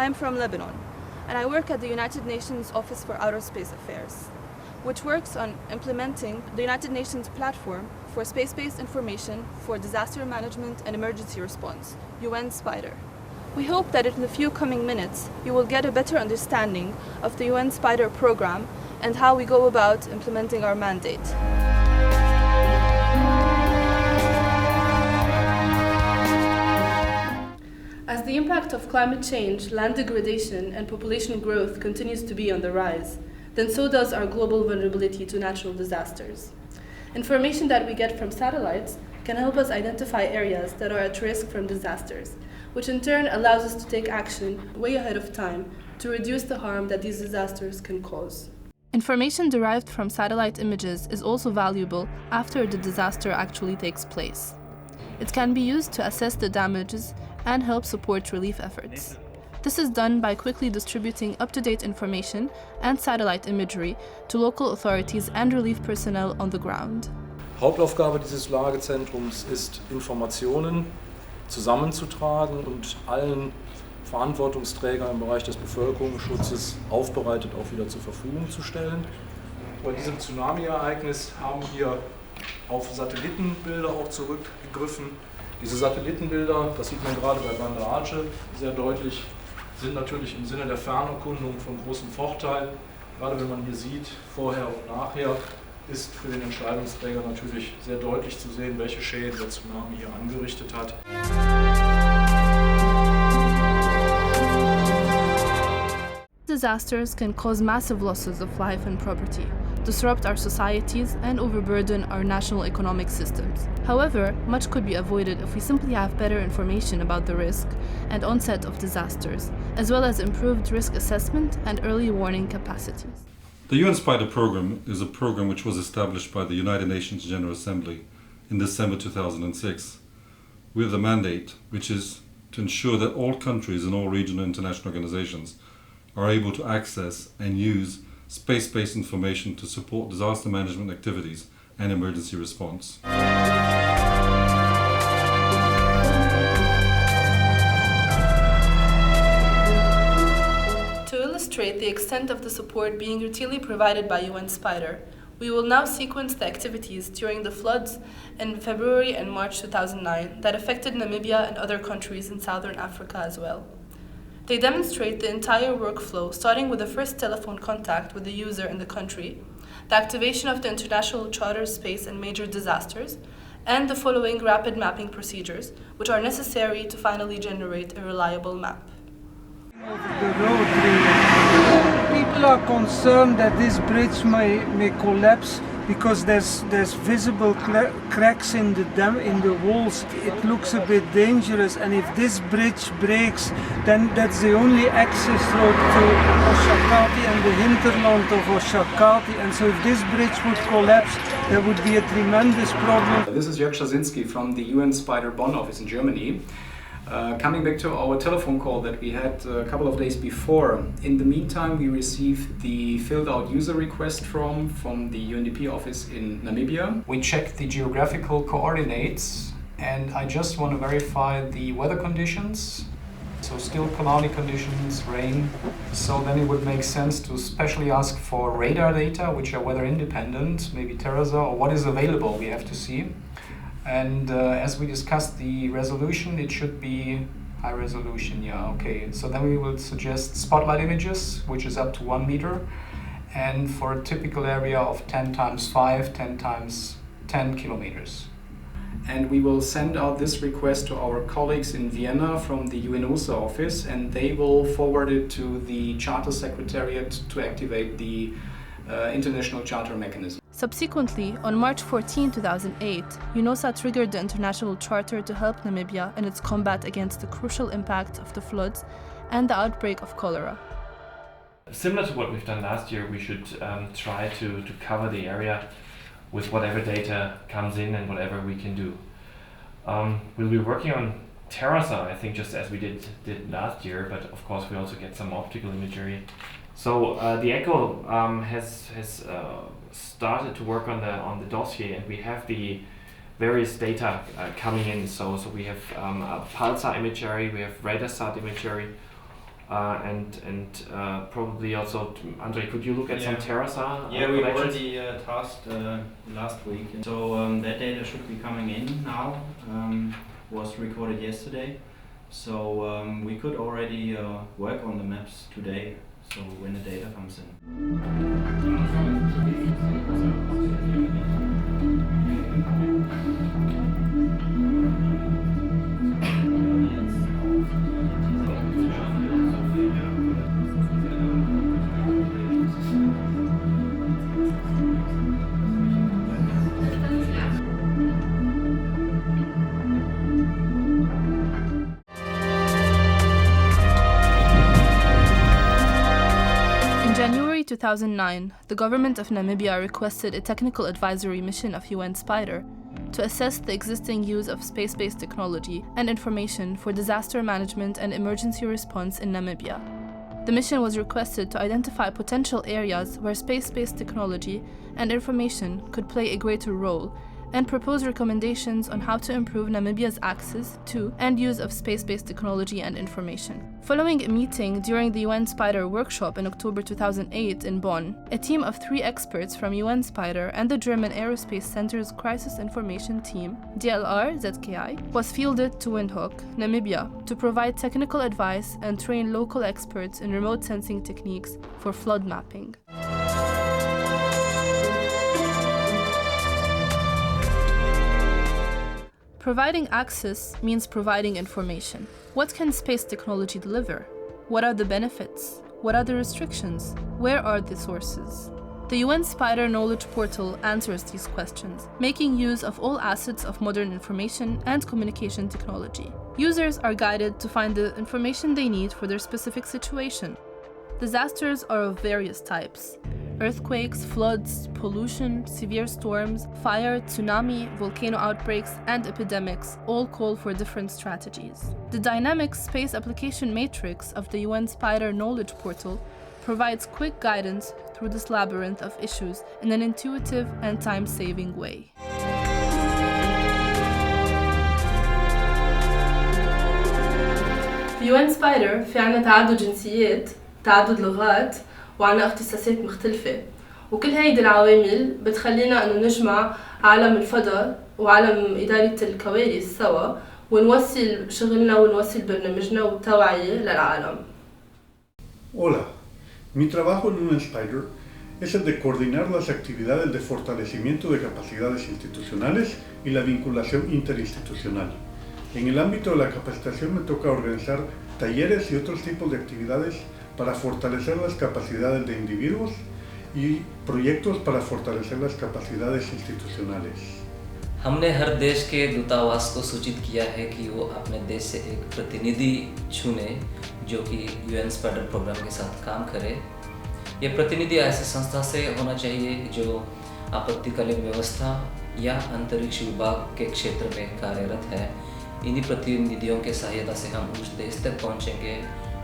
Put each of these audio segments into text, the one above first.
I am from Lebanon, and I work at the United Nations Office for Outer Space Affairs, which works on implementing the United Nations platform for space-based information for disaster management and emergency response, UN SPIDER. We hope that in the few coming minutes you will get a better understanding of the UN SPIDER program and how we go about implementing our mandate. As the impact of climate change, land degradation, and population growth continues to be on the rise, then so does our global vulnerability to natural disasters. Information that we get from satellites can help us identify areas that are at risk from disasters, which in turn allows us to take action way ahead of time to reduce the harm that these disasters can cause. Information derived from satellite images is also valuable after the disaster actually takes place. It can be used to assess the damages and help support relief efforts. This is done by quickly distributing up-to-date information and satellite imagery to local authorities and relief personnel on the ground. Hauptaufgabe dieses Lagezentrums ist, Informationen zusammenzutragen und allen Verantwortungsträgern im Bereich des Bevölkerungsschutzes aufbereitet auch wieder zur Verfügung zu stellen. Bei diesem Tsunami-Ereignis haben wir auf Satellitenbilder auch zurückgegriffen. Diese Satellitenbilder, das sieht man gerade bei Banda Aceh sehr deutlich, sind natürlich im Sinne der Fernerkundung von großem Vorteil. Gerade wenn man hier sieht, vorher und nachher, ist für den Entscheidungsträger natürlich sehr deutlich zu sehen, welche Schäden der Tsunami hier angerichtet hat. Disasters can cause massive losses of life and property, disrupt our societies, and overburden our national economic systems. However, much could be avoided if we simply have better information about the risk and onset of disasters, as well as improved risk assessment and early warning capacities. The UN SPIDER program is a program which was established by the United Nations General Assembly in December 2006 with a mandate which is to ensure that all countries and all regional and international organizations are able to access and use space-based information to support disaster management activities and emergency response. To illustrate the extent of the support being routinely provided by UN SPIDER, we will now sequence the activities during the floods in February and March 2009 that affected Namibia and other countries in Southern Africa as well. They demonstrate the entire workflow, starting with the first telephone contact with the user in the country, the activation of the International Charter Space and major disasters, and the following rapid mapping procedures, which are necessary to finally generate a reliable map. Over the road, really. People are concerned that this bridge may collapse because there's visible cracks in the walls. It looks a bit dangerous, and if this bridge breaks, then that's the only access road to Oshakati and the hinterland of Oshakati. And so if this bridge would collapse, there would be a tremendous problem. This is Jörg Schasinski from the UN SPIDER Bonn office in Germany. Coming back to our telephone call that we had a couple of days before, in the meantime we received the filled out user request from the UNDP office in Namibia. We checked the geographical coordinates, and I just want to verify the weather conditions. So still cloudy conditions, rain. So then it would make sense to especially ask for radar data, which are weather independent, maybe Terraza, or what is available we have to see. And as we discussed the resolution, it should be high resolution, yeah, okay. So then we will suggest spotlight images, which is up to 1 meter, and for a typical area of 10 times 5, 10 times 10 kilometers. And we will send out this request to our colleagues in Vienna from the UNOOSA office, and they will forward it to the Charter Secretariat to activate the International Charter Mechanism. Subsequently, on March 14, 2008, UNOOSA triggered the International Charter to help Namibia in its combat against the crucial impact of the floods and the outbreak of cholera. Similar to what we've done last year, we should try to cover the area with whatever data comes in and whatever we can do. We'll be working on Terraza, I think, just as we did last year, but of course we also get some optical imagery. So the ECHO has started to work on the dossier, and we have the various data coming in. So we have pulsar imagery, we have radarsat imagery, and probably also, Andre, could you look at some Terasa? Yeah, we collections? already tasked last week. So that data should be coming in now. Was recorded yesterday. So we could already work on the maps today. So when the data comes in. In January 2009, the government of Namibia requested a technical advisory mission of UN Spider to assess the existing use of space-based technology and information for disaster management and emergency response in Namibia. The mission was requested to identify potential areas where space-based technology and information could play a greater role and propose recommendations on how to improve Namibia's access to and use of space-based technology and information. Following a meeting during the UN Spider workshop in October 2008 in Bonn, a team of 3 experts from UN Spider and the German Aerospace Center's Crisis Information Team, DLR-ZKI, was fielded to Windhoek, Namibia, to provide technical advice and train local experts in remote sensing techniques for flood mapping. Providing access means providing information. What can space technology deliver? What are the benefits? What are the restrictions? Where are the sources? The UN Spider Knowledge Portal answers these questions, making use of all assets of modern information and communication technology. Users are guided to find the information they need for their specific situation. Disasters are of various types: earthquakes, floods, pollution, severe storms, fire, tsunami, volcano outbreaks, and epidemics all call for different strategies. The dynamic space application matrix of the UN Spider Knowledge Portal provides quick guidance through this labyrinth of issues in an intuitive and time-saving way. في UN Spider في عنا تعدد جنسيات، تعدد لغات، وعنا اختصاصات مختلفة، وكل هيدي العوامل بتخلينا انه نجمع عالم الفضاء وعالم إدارة الكوارث سوا ونوصل شغلنا ونوصل برنامجنا والتوعية للعالم. Hola, mi trabajo en UN Spider es el de coordinar las actividades de fortalecimiento de capacidades institucionales y la vinculación interinstitucional. En el ámbito de la capacitación me toca organizar talleres y otros tipos de actividades para fortalecer las capacidades de individuos y proyectos para fortalecer las capacidades institucionales. हमने हर देश के दूतावास को सूचित किया है कि वो अपने देश से एक प्रतिनिधि चुने जो कि UN स्पाइडर प्रोग्राम के साथ काम करे। ये प्रतिनिधि ऐसे संस्था से होना चाहिए जो आपत्तिकालीन व्यवस्था या अंतरिक्ष विभाग के क्षेत्र में कार्यरत है। इन्हीं प्रतिनिधियों के सहायता से हम उस देश तक पहुंचेंगे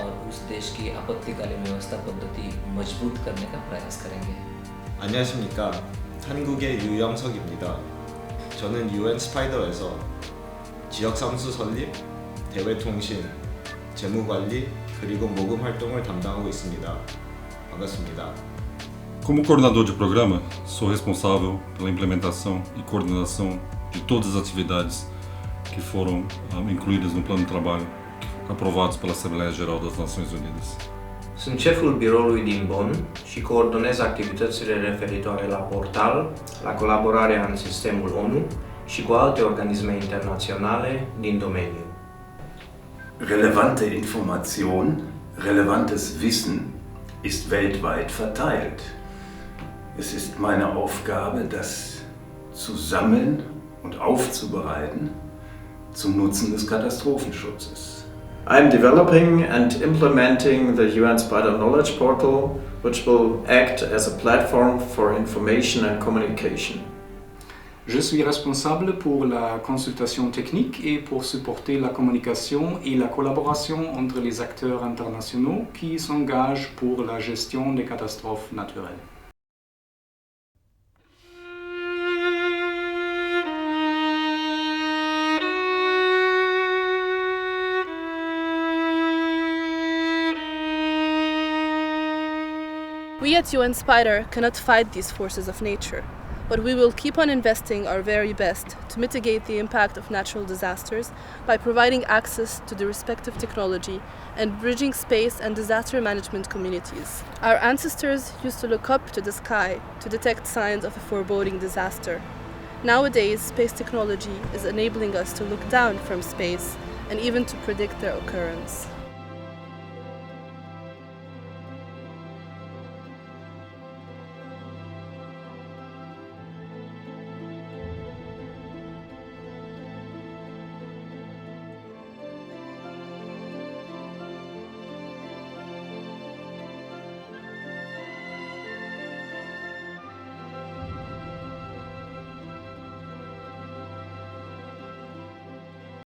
और उस देश की आपत्तिकालीन व्यवस्था पद्धति मजबूत करने का प्रयास करेंगे। 안녕하십니까. 한국의 유영석입니다. 저는 UN 스파이더에서 지역사무소 설립, 대외통신, 재무관리, 그리고 모금 활동을 담당하고 있습니다. 반갑습니다. Como coordenador de programa, sou responsável pela implementação e coordenação de todas as atividades que foram incluídas no plano de trabalho aprovados pela Assembleia Geral das Nações Unidas. Sunt șeful biroului din Bonn și coordonez activitățile referitoare la portal, la colaborarea în sistemul ONU și cu alte organisme internaționale din domeniu. Relevante Information, relevantes Wissen ist weltweit verteilt. Es ist meine Aufgabe, das zu sammeln und aufzubereiten zum Nutzen des Katastrophenschutzes. I'm developing and implementing the UN Spider Knowledge Portal, which will act as a platform for information and communication. Je suis responsable pour la consultation technique et pour supporter la communication et la collaboration entre les acteurs internationaux qui s'engagent pour la gestion des catastrophes naturelles. We at UN Spider cannot fight these forces of nature, but we will keep on investing our very best to mitigate the impact of natural disasters by providing access to the respective technology and bridging space and disaster management communities. Our ancestors used to look up to the sky to detect signs of a foreboding disaster. Nowadays, space technology is enabling us to look down from space and even to predict their occurrence.